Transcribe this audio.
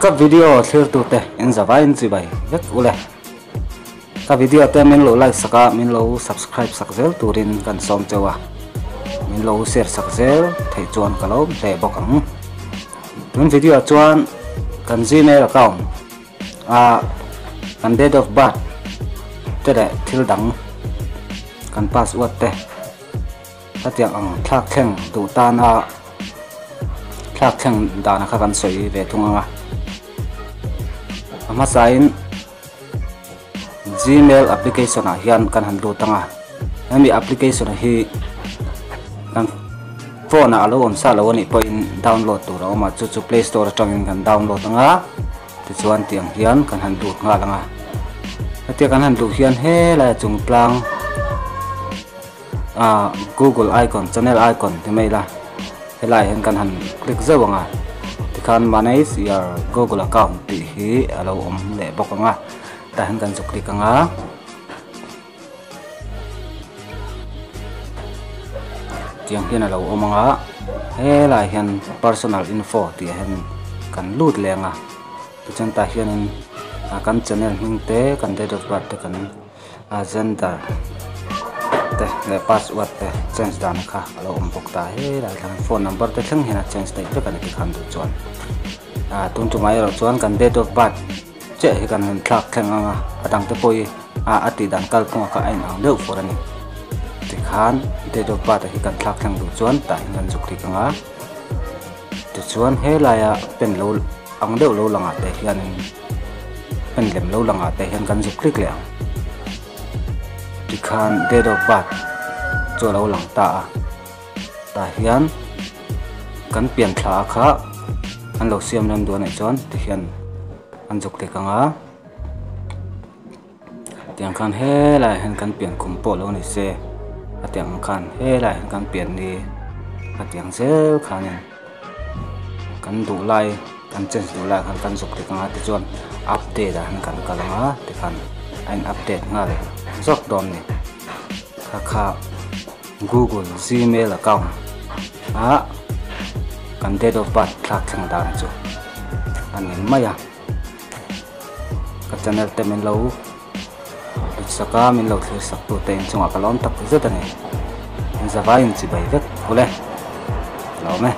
các video thlir tu te in zawai in chi bai vek ule ka video te min lo like saka min lo subscribe sakzel turin kan som chewa min lo share sakzel thei chuan kalom le bokang tun video chuan kan Gmail account kan date of birth te de thil dang kan password te tatiang ang thak theng tu ta na thak theng dana kha kan soi ve thunga ama sain Gmail application a hian kan han lu tanga ami application hi kan phone a lo on sa lo ni point download tu ro ma chu Play Store atangin kan download tanga ti chuan tiang hian kan han lu nga langa atia kan han lu hian he la chung plang Google icon channel icon ti mai la helai hen kan han click zawanga ti khan manage your Google account ti hi alo om le bokanga ta hen kan chu click anga tiang hian alo omanga helai hen personal info ti hen kan lut lenga ti chan ta hian kan channel hing te kan date of birth te kan gender te le password te change dan kha alo om bok ta he la phone number te thlang hena change te kan ti khan du chuan tun tu mai ro chuan kan date of birth che hi kan han thak thanga atang te poi ati dan kal ko ka ain ang deu for ani ti khan date of birth hi kan thak thang du chuan ta ngan juk ti kanga ti chuan he la ya pen lo ang deu lo langa te hian pen lem lo langa te hian kan juk klik le ti khan date of birth cho lo lang ta hian kan pian thla kha an lo siam ram do nei chon ti hian an juk le kanga tiang khan he la hen kan pian kum po lo nei se atiang khan he la hen kan pian ni atiang sel khan kan du lai kan change du lai kan juk le kanga ti chon update han kan kalanga ti khan an update nga le zok dom ni kha Google Gmail account kan date of birth thak thang dan chu anin maya ka channel te min lo saka min lo thlir sak tu te chunga kalom tak zeta ni zawai in chi bai vek ule lo me